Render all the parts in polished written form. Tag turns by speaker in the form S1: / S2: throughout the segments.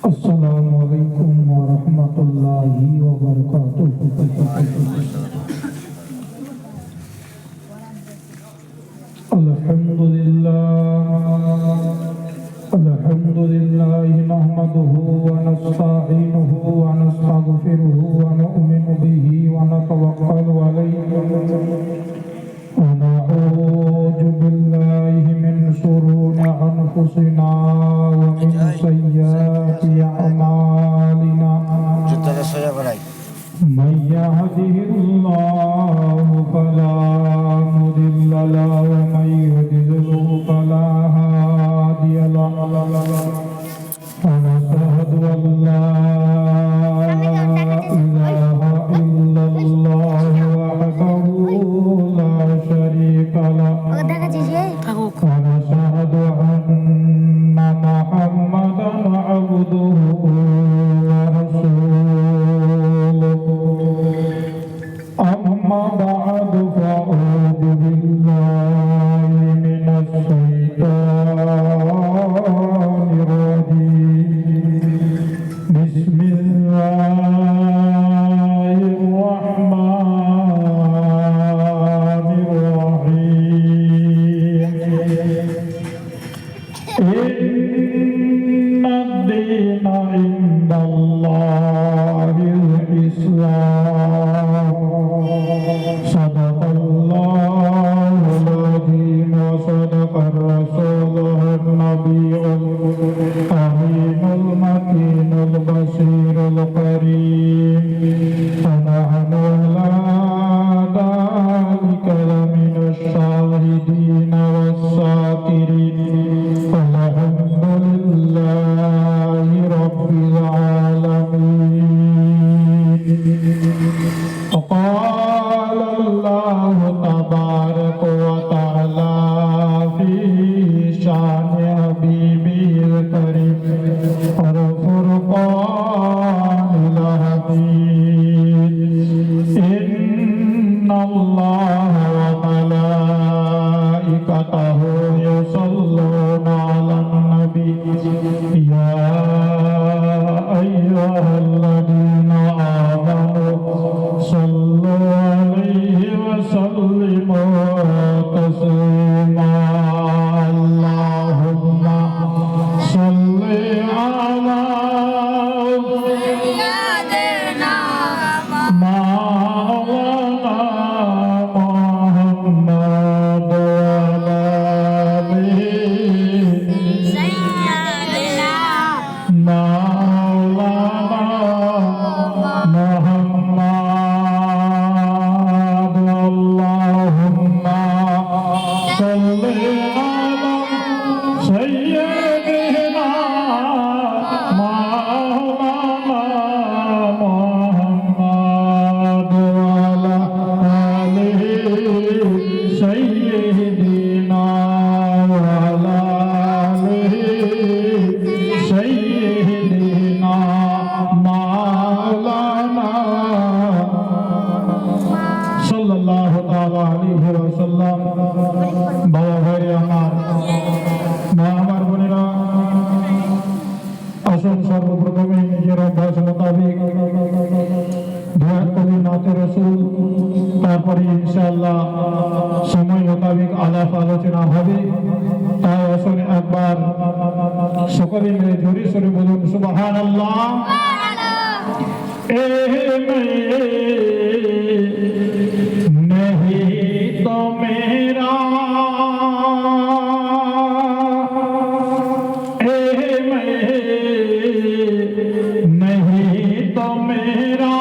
S1: अस्सलामु अलैकुम व रहमतुल्लाहि व बरकातुहू। अल्हम्दुलिल्लाह नहमदुहू व नस्तईनुहु व नस्तगफिरुहु व नु'मिनु बिही व नतवक्कलु अलैहि व नऊज़ु बिल्लाहि मिन शुरूरि अनफुसिना व मिन सय्यिआति अमालिना। मन यहदिहिल्लाहु फला मुदिल्ल लहु व मन युद्लिल्हु फला हादिय लहु। वनशहदु अन ला इलाहा इल्लल्लाहु वहदहु ला शरीका लहु वनशहदु अन्ना मुहम्मदन अब्दुहु व रसूलुहु। अम्मा बअदु फ़अऊज़ु बिल्लाहि मिनश शैतानिर रजीम। बिस्मिल्लाहिर रहमानिर रहीम। इन्नद-दीन इंदल्लाहिल इस्लाम। सदक़ल्लाहुल अज़ीम व सदक़र रसूलुहुन नबियुल अमीनुल मकीनुल बशीरुल करीम। व नहनु अला ज़ालिका लमिनश शाहिदीन वश्शाकिरीन। अल्हम्दुलिल्लाहि रब्बिल आलमीन। क़ाल अल्लाहु तबारक व तआला फ़ी शानि हबीबिल करीम और फ़ुरक़ानिल हमीद। इन्नल्लाहा व मलाइकतहु युसल्लूना अलन नबी या अय्युहल्लज़ीना आमनू सल्लू अलैहि व सल्लिमू तस्लीमा। अल्लाहुम्मा सल्लि अला सय्यिदिना मौलाना मुहम्मद व अला आलिहि सय्यिदिना मौलाना मुहम्मद। अल्लाहुम्मा सल्लि अला सय्यिदिना मौलाना मुहम्मद व अला आलिहि सय्यिदिना व अला आलिहि सय्यिदिना मौलाना सल्लल्लाहु ताला अलैहि वसल्लम। बाबा भाई আমার মা আমার বোনেরা, আসুন সর্বপ্রথমে নিজের অভ্যাস মোতাবেক দোয়া করি নাতে রসুল, তারপরে ইনশাআল্লাহ সময় মোতাবেক আলাপ আলোচনা হবে। তাই আসুন একবার সকলে মিলে জোরে সোরে বলুন সুবহানাল্লাহ। नहीं तो मेरा नहीं तो मेरा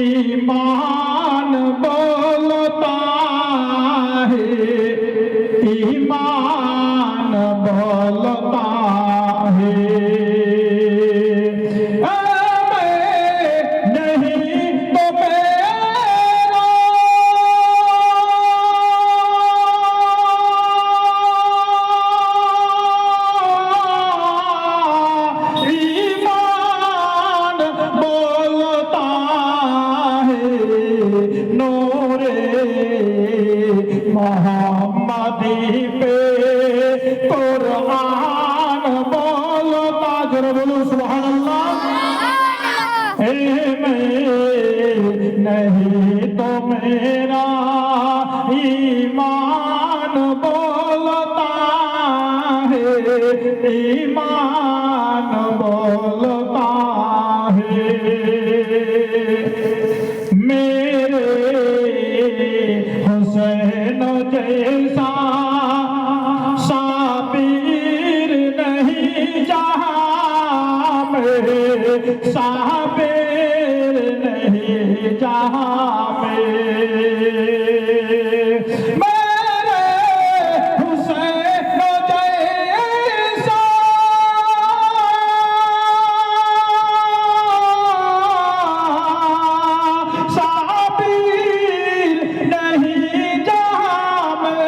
S1: ईमान बोलता है, ईमान बोलता है। नूरे नहीं तो मेरा ईमान बोलता है, ईमान बोलता है। मेरे हुसैन जैसा साबिर नहीं जहां में, साबिर नहीं जहां में। मेरे हुसैन जैसा साबिर नहीं जहां में।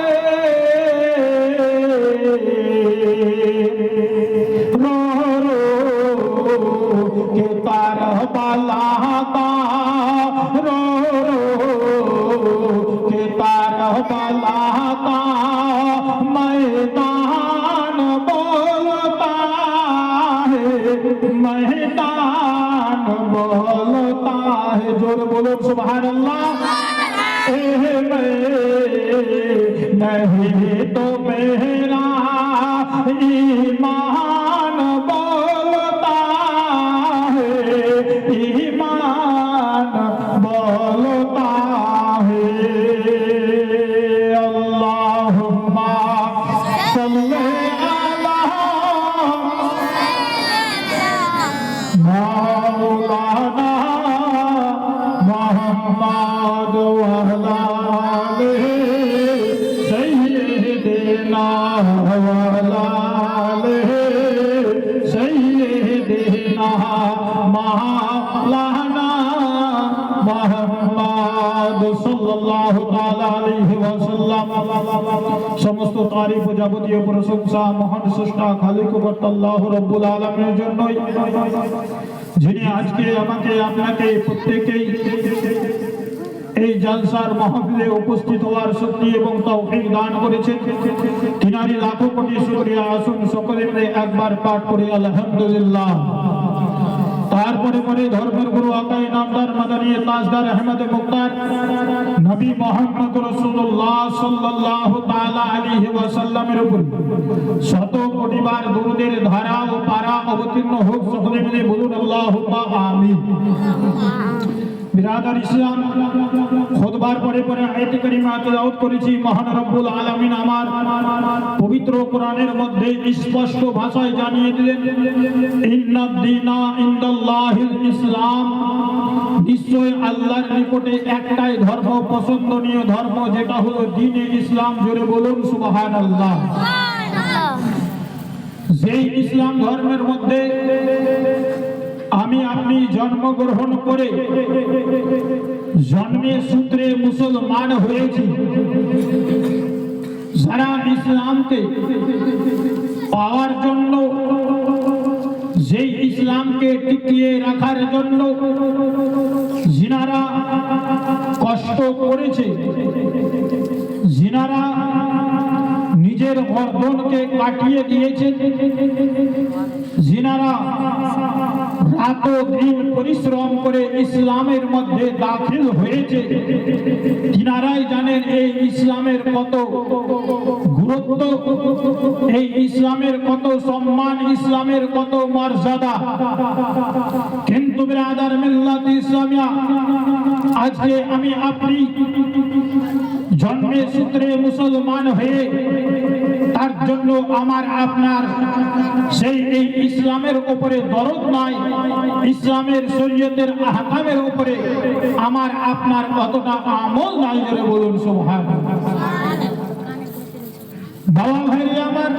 S1: रो रो के करबला का, रो रो के करबला का मैदान बोलता है, मैदान बोलता है। जोर बोलो सुभान अल्लाह। नहीं तो मेरा ईमान बोलता है, ईमान बोलता है। अल्लाहुम्मा सल्ली अला मौलाना मोहम्मद व अला आलिहि सय्यिदिना व अला आलिहि सय्यिदिना मौलाना मोहम्मद सल्लल्लाहु ताआला अलैहि ওয়াসাল্লাম। সমস্ত তারিফ ও যাবতীয় প্রশংসা মহান স্রষ্টা খালিক ও কর্তা আল্লাহ রাব্বুল আলামিনের জন্যই, যিনি আজকে আমাকে আপনাকে প্রত্যেককেই এই জলসার মাহফিলে উপস্থিত হওয়ার শক্তি এবং তৌফিক দান করেছেন। তিনারই লাখো কোটি শুকরিয়া। আসুন সকলে মিলে একবার পাঠ করি আলহামদুলিল্লাহ। তারপরে পরে ধর্মের গুরু আকাই নামদার মাদানী তাজদার আহমদ মুক্তার নবী মুহাম্মদ রাসূলুল্লাহ সাল্লাল্লাহু তাআলা আলাইহি ওয়াসাল্লামের উপর শত কোটি বার দুরূদের ধারা ও পারা অবতীর্ণ হোক। সকলে মিলে বলুন আল্লাহুম্মা আমিন। বিরাদার ইসলাম, খুতবার পরে পরে আয়াত কারিমা তেলাওয়াত করেছি। মহান রব্বুল আলামিন আমার পবিত্র কোরআনের মধ্যে স্পষ্ট ভাষায় জানিয়ে দিলেন, ইন্নাদ দীনা ইনদাল্লাহিল ইসলাম, নিশ্চয় আল্লাহর নিকটে একটাই ধর্ম পছন্দনীয় ধর্ম, যেটা হলো দ্বীনে ইসলাম। জোরে বলুন সুবহানাল্লাহ। যেই ইসলাম ধর্মের মধ্যে আমি আপনি জন্মগ্রহণ করে জন্মের সূত্রে মুসলমান হয়েছি, যারা ইসলামকে পাওয়ার জন্য, যেই ইসলামকে টিকিয়ে রাখার জন্য যিনারা কষ্ট করেছে, যিনারা নিজের গর্দনকে কাটিয়ে দিয়েছে, যিনারা রাত দিন পরিশ্রম করে ইসলামের মধ্যে দাখিল হয়েছে, তিনারাই জানেন এই ইসলামের কত গুরুত্ব, এই ইসলামের কত সম্মান, ইসলামের কত মর্যাদা। কিন্তু বিরাদার মিল্লাত ইসলামিয়া, আজকে আমি আপনি জন্মের সূত্রে মুসলমান হয়ে তার জন্য আমার আপনার সেই এই ইসলামের উপরে দরদ নাই, ইসলামের শরীয়তের আহকামের উপরে আমার আপনার কতটা আমল নাই। বলে বলুন সুবহানাল্লাহ। বাবা ভাই আমার,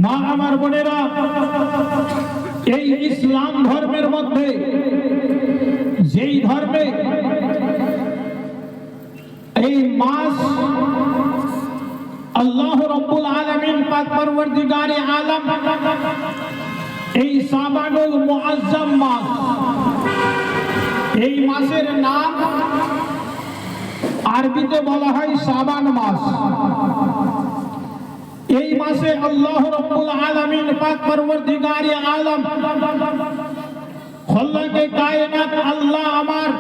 S1: মা আমার বোনেরা, এই ইসলাম ধর্মের মধ্যে, যেই ধর্মে এই মাস আল্লাহ রাব্বুল আলামিন পাক পরওয়ারদিগারে আলম এই শাবানুল মুআজ্জাম মাস, এই মাসের নাম আরবিতে বলা হয় শাবান মাস। এই মাসে আল্লাহ রাব্বুল আলামিন পাক পরওয়ারদিগারে আলম খলকে কায়নাত আল্লাহ আমার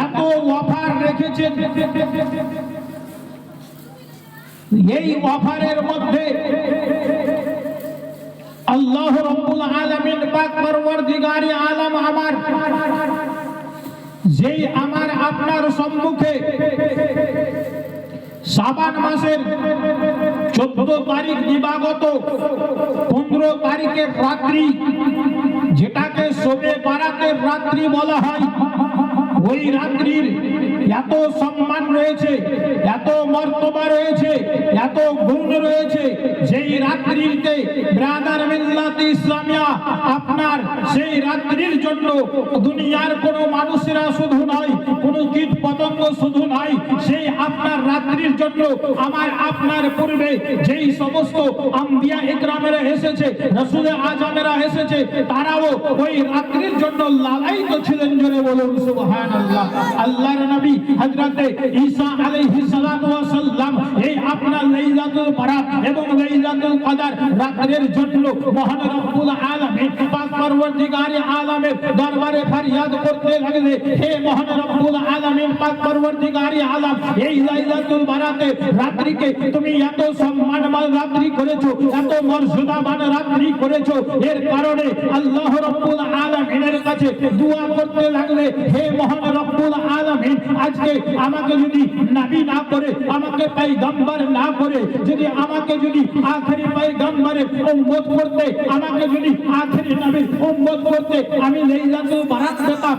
S2: এত অফার রেখেছেন, এই অফারের মধ্যে আল্লাহ রাব্বুল আলামিন পাক পরওয়ারদিগারে আলম আমার যেই আমার আপনার সম্মুখে শাবান মাসের 14 তারিখ দিবাগত 15 তারিখের রাত্রি, যেটাকে শবে বারাতের রাত্রি বলা হয়, ওই রাত্রির এত সম্মান রয়েছে, এত মর্তবা রয়েছে, এত গুণ রয়েছে, যেই রাত্রিতে ব্রাদার মিল্লাত ইসলামিয়া আপনার সেই রাত্রির জন্য দুনিয়ার কোনো মানুষেরা শুধু নয়, কোনো কীট পতঙ্গ শুধু নয়, সেই আপনার রাত্রির জন্য আমার আপনার পূর্বে যেই সমস্ত আম্বিয়া ইকরামেরা এসেছে, রাসূল আজমেরা এসেছে, তারাও ওই রাত্রির জন্য লালায়িত ছিলেন। জোরে বলুন সুবহানাল্লাহ। আল্লাহর নবী হযরত ঈসা আলাইহিস সালাতু ওয়াস সালাম এই আপনার লাইলাতুল বারাত এবং লাইলাতুল কদর রাতের জন্য মহান রব্বুল আলামিন পাক পরওয়ারদিগারে আলমের দরবারে ফরিয়াদ করতে লাগলেন, হে মহান রব্বুল আলামিন পাক পরওয়ারদিগারে আলম, এই লাইলাতুল বারাতে রাত্রিকে তুমি এত সম্মানবান রাত্রি করেছো, এত মর্যাদাবান রাত্রি করেছো, এর কারণে আল্লাহ রব্বুল আলামিনের কাছে দোয়া করতে লাগলে, হে মহান রব্বুল আলামিন, আজকে আমাকে যদি নবী না করে, আমাকে পয়গম্বর না করে, যদি আমাকে যদি আখেরি পয়গম্বরের উম্মত করতে, আমাকে যদি আখেরি নবীর উম্মত করতে, আমি লাইলাতুল বারাত পেতাম,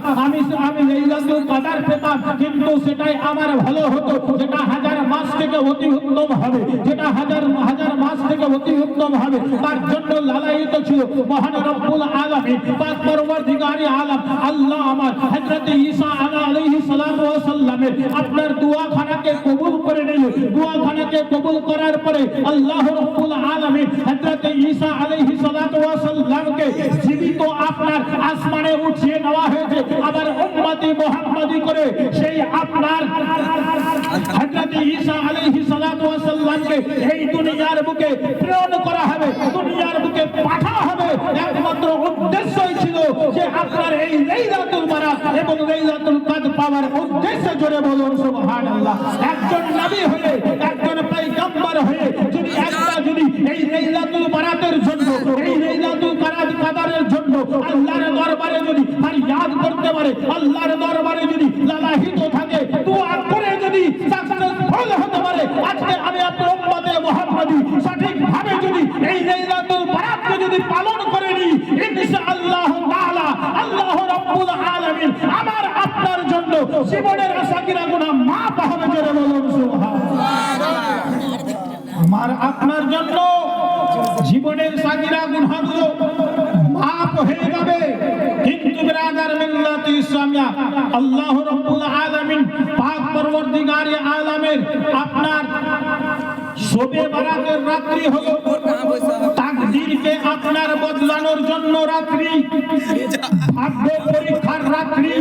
S2: আমি লাইলাতুল কদর পেতাম, কিন্তু সেটাই আমার ভালো হতো, যেটা হাজার মাস থেকে অতি উত্তম হবে, যেটা হাজার মাস থেকে অতি উত্তম হবে, তার জন্য লালায়িত ছিল মহান রব্বুল আলামিন পাক পরওয়ারদিগারে আলম আল্লাহ আমার হযরত ঈসা আলাইহিস সালাতু ওয়াস সালামের আপনার দোয়াখানাকে কবুল করে নিল। দোয়াখানাকে কবুল করার পরে আল্লাহ রাব্বুল আলামিন হযরত ঈসা আলাইহিস সালাতু ওয়াস সালামকে জীবিত আপনার আসমানে উঠিয়ে নেওয়া হয়েছে, আবার উম্মতি মুহাম্মাদি করে সেই আপনার হযরত ঈসা আলাইহিস সালাতু ওয়াস সালামকে এই দুনিয়ার বুকে প্রেরণ করা হবে, দুনিয়ার বুকে পাঠানো হবে। একমাত্র উদ্দেশ্যই ছিল যে আপনার এই লাইলাতুল বারাত এবং লাইলাতুল কদর পাওয়ার উদ্দেশ্যে। জোরে বলুন সুবহানাল্লাহ। একজন নবী হয়ে, একজন পয়গম্বর হয়ে যদি এই লাইলাতুল বারাতের জন্য, এই লাইলাতুল কদরের জন্য আল্লাহর দরবারে যদি ফরিয়াদ করতে পারে, আল্লাহর দরবারে যদি লালায়িত থাকে, দোয়া করে যদি সাকসেসফুল হতে পারে, আজকে আমি আপনার উম্মতে মুহাম্মাদি সঠিকভাবে যদি এই লাইলাতুল বারাতকে যদি পালন করে নিই, ইনশাআল্লাহ তাআলা আল্লাহ রাব্বুল আলামিন আমার আপনার জন্য জীবনের সাগীরা গুনাহ মাফ হবে। জোরে বলুন সুবহানাল্লাহ। আমার আপনার জন্য জীবনের সাগীরা গুনাহগুলো মাফ হয়ে যাবে। কিন্তু ব্রাদার মিল্লাত ইসলামিয়া আল্লাহ রাব্বুল আলামিন পাক পরওয়ারদিগারে আলমের আপনার শবে বারাতের রাত্রি হলো তাকদীরকে আপনার বদলানোর জন্য রাত্রি, ভাগ্য পরীক্ষার রাত্রি।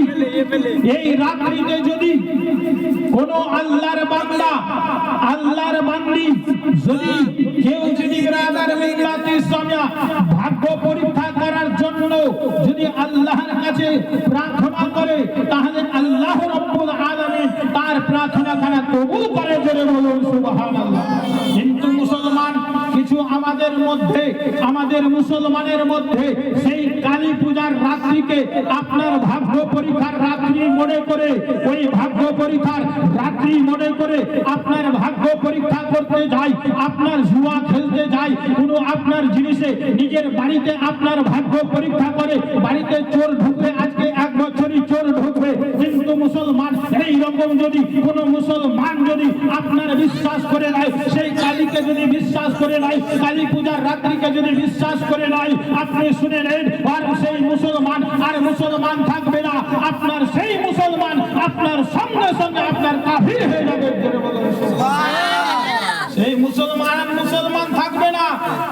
S2: এই রাত্রিতে যদি কোন আল্লাহর বান্দা, আল্লাহর বান্দি, যদি কেউ যদি ব্রাদার মিল্লাত ইসলামিয়া ভাগ্য পরীক্ষা করার জন্য যদি আল্লাহর কাছে প্রার্থনা করে, তাহলে আল্লাহ রাব্বুল আলামিন তার প্রার্থনাখানা কবুল করে। জোরে বলুন সুবহানাল্লাহ। কিন্তু মুসলমান কিছু আমাদের মুসলমানের মধ্যে সেই কালী পূজার রাত্রিকে আপনার ভাগ্য পরীক্ষার রাত্রি মনে করে, ওই ভাগ্য পরীক্ষার রাত্রি মনে করে আপনার ভাগ্য পরীক্ষা করতে যায়, আপনার জুয়া খেলতে যায়, কোনো আপনার জিনিসে নিজের বাড়িতে আপনার ভাগ্য পরীক্ষা করে, বাড়িতে চোর ঢুকবে, আজকে 1 বছরই চোর ঢুকবে। কিন্তু মুসলমান এই রকম যদি কোন মুসলমান যদি আপনার বিশ্বাস করে নাই, সেই কালীকে যদি বিশ্বাস করে নাই, কালী পূজার রাত্রিকে যদি বিশ্বাস করে নাই, আপনি শুনে নেন, আর সেই মুসলমান আর মুসলমান থাকবে না, আপনার সেই মুসলমান আপনার সঙ্গে সঙ্গে আপনার কাফির হয়ে যাবে। সেই মুসলমান থাকবে না।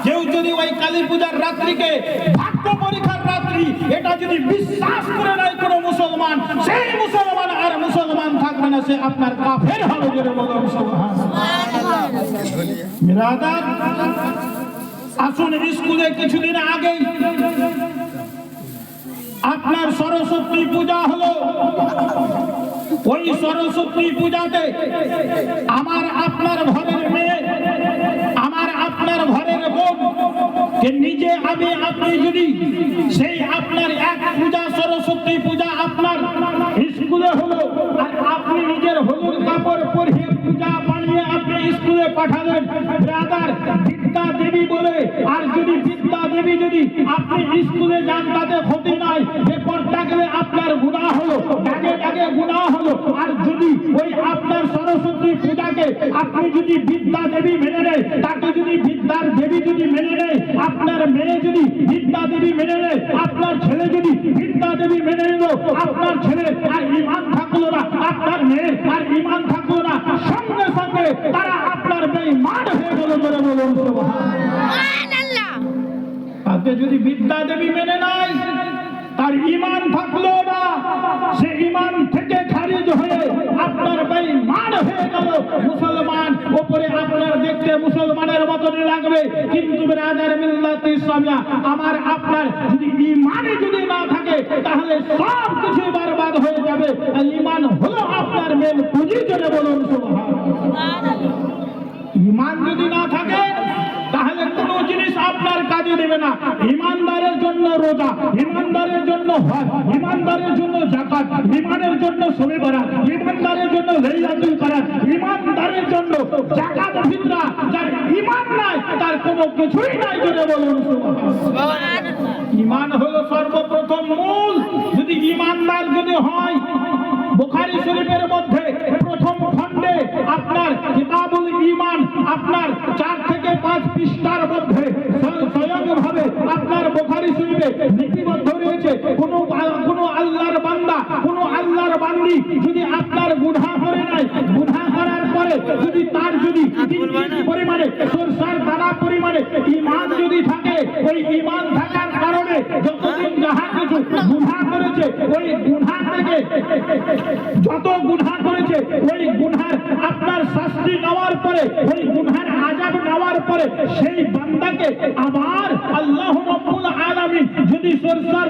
S2: কেউ যদি ওই কালী পূজার রাত্রিকে ভাগ্য পরীক্ষার রাত্রি এটা যদি বিশ্বাস করে নাই কোন মুসলমান, সেই মুসলমান আর মুসলমান থাকবে না, সে আপনার কাফের হবে। জোরে বলুন সুবহানাল্লাহ। বিরাদার, আসুন স্কুলে কিছুদিন আগে আপনার আপনার সরস্বতী পূজা হলো। ওই সরস্বতী পূজাতে আমার আপনার ঘরের মেয়ে, আমার আপনার ঘরের বোন কে নিজে আমি আপনি যদি সেই আপনার এক পূজা সরস্বতী পূজা আপনার স্কুলে হলো, আর আপনি নিজের হলুদ কাপড় পরিয়ে পূজা বানিয়ে আপনি স্কুলে পাঠালেন ব্রাদার বিদ্যা দেবী বলে, আর যদি বিদ্যা দেবী যদি আপনি স্কুলে যান তাতে ক্ষতি নাই, পেপারটা গেলে আপনার গুনাহ হলো, ডাকে ডাকে গুনাহ হলো। আর যদি ওই আপনার সরস্বতী পূজাকে আপনি যদি বিদ্যা দেবী মেনে নেয়, তাকে যদি বিদ্যার দেবী যদি মেনে নেয়, আপনার মেয়ে যদি বিদ্যা দেবী মেনে নেয়, আপনার ছেলে যদি বিদ্যা দেবী মেনে নিল, আপনার ছেলে আর ঈমান থাকলো না, আপনার মেয়ের আর ঈমান থাকলো না, সঙ্গে সঙ্গে তারা আপনার বেঈমান হয়ে গেল। বলে বলুন সুবহানাল্লাহ। তাকে যদি বিদ্যা দেবী মেনে নেয়, তার ঈমান থাকলো না, সে ঈমান থেকে খারিজ হয়ে আপনার বেঈমান হয়ে গেল। মুসলমান উপরে আপনার দেখতে মুসলমানের মতনই লাগবে, কিন্তু ব্রাদার মিল্লাত ইসলামিয়া আমার আপনার যদি ঈমানই যদি না থাকে তাহলে সব কিছু বরবাদ হয়ে যাবে। আর ঈমান হলো আপনার মেন পুঁজি। জোরে বলুন সুবহানাল্লাহ। ঈমান যদি না থাকে তাহলে কোনো জিনিস আপনার কাজে দেবে না। ঈমানদারের জন্য রোজা, ঈমানদারের জন্য হজ, ঈমানদারের জন্য যাকাত, ঈমানের জন্য শবে বরাত, ঈমানদারের জন্য লাইলাতুল কদর, ঈমানদারের জন্য যাকাত ফিতরা। যার ঈমান নাই তার কোনো কিছুই নাই। জোরে বলুন সুবহানাল্লাহ। ঈমান হলো সর্বপ্রথম মূল। যদি ঈমানদার যদি হয়, বুখারী শরীফের মধ্যে প্রথম খণ্ডে আপনার কিতাবুল ঈমান আপনার 4 থেকে 5 পৃষ্ঠার মধ্যে স্বয়ংভাবে আপনার বুখারী শরীফে লিপিবদ্ধ রয়েছে, কোন আল্লাহর বান্দা, কোন আল্লাহর বান্দি যদি আপনার গুনাহ করে নাই, গুনাহ করার পরে যদি তার যদি পরিমাণে সরষার দানা পরিমাণে ঈমান যদি থাকে, ওই ঈমান থাকার কারণে যতদিন যাহা কিছু গুনাহ করেছে, ওই গুনাহ থেকে যত গুনাহ করেছে ওই গুনার আপনার শাস্তি নেওয়ার পরে, ওই গুনার আযাব নেওয়ার পরে সেই বান্দাকে আবার আল্লাহ রাব্বুল আলামিন যদি সরষার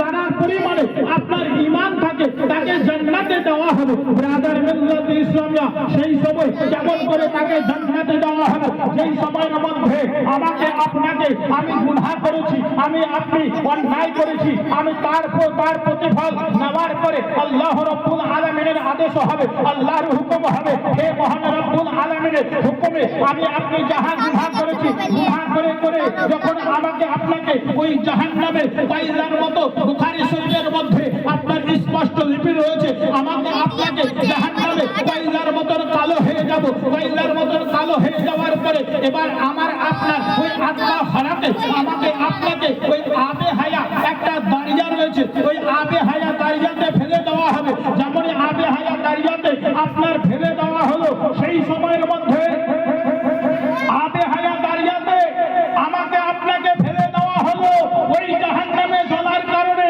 S2: দানার পরিমাণে আপনার ঈমান থাকে তাকে জান্নাতে দেওয়া হবে। ব্রাদার মিল্লাত ইসলামিয়া সেই সময় কেমন করে তাকে জান্নাতে দেওয়া হবে? যেই সময়ের মধ্যে আমাকে আপনাকে আমি গুনাহ করেছি, আমি আপনি অন্যায় করেছি, আমি তার প্রতিফল নেওয়ার পরে আল্লাহ রাব্বুল আলামিনের আদেশ হবে, আল্লাহর হুকুম হবে, হে মহান রাব্বুল আলামিনের হুকুমে আমি আপনি যাহা গুনাহ করেছি, গুনাহ করে করে যখন আমাকে আপনাকে ওই জাহান্নামে কয়লার মতো বুখারী শরীফের মধ্যে আপনার স্পষ্ট লিপি রয়েছে, আমাকে আপনাকে জাহান্নামে কয়লার মতো কালো হয়ে যাব, কয়লার মতো কালো হয়ে যাওয়ার পরে এবার আমার আপনার ওই আত্মা হারাতে আমাকে আপনাকে ওই আবে হায়া একটা দাঁড়িয়া রয়েছে, ওই আবে হায়া দাঁড়িয়াতে ফেলে দেওয়া হবে। যেমন আবে হায়া দাঁড়িয়াতে আপনার ফেলে দেওয়া হলো, সেই সময়ের মধ্যে আবে হায়া দাঁড়িয়াতে আমাকে আপনাকে ফেলে দেওয়া হলো। ওই জাহান্নামে জ্বলার কারণে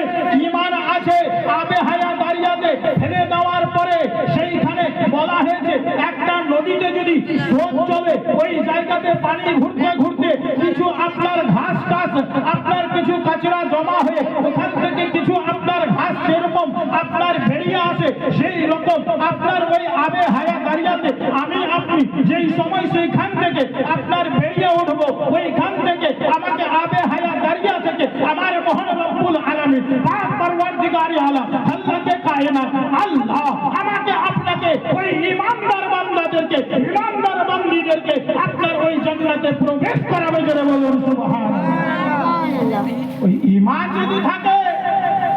S2: ঈমান আছে, আবে হায়া দাঁড়িয়াতে ফেলে দেওয়ার পরে সেইখানে বলা হয়েছে একটা নদীতে যদি স্রোত চলে, ওই জায়গাতে পানি ঘুরতে ঘুরতে কিছু আপনার ঘাস টাস আপনার কিছু কাচরা জমা হয়ে ওখান থেকে কিছু আপনার ঘাস যেরকম আপনার বেরিয়ে আসে, সেই রকম আপনার ওই আবে হায়া দাঁড়িয়াতে আমি আপনি যেই সময় সেইখান থেকে আপনার বেরিয়ে উঠবো, ওইখান থেকে আমাকে আবে হায়া দাঁড়িয়া থেকে আমার মহান রব্বুল আলামিন পাক পরওয়ারদিগারে আলম আল্লাহকে কায়নাত আল্লাহ আমাকে আপনাকে ওই ঈমানদার বান্দাদেরকে, ঈমানদার বান্দীদেরকে আপনার ওই জান্নাতে প্রবেশ করাবে। জোরে বলুন সুবহানাল্লাহ। ওই ঈমান যদি থাকে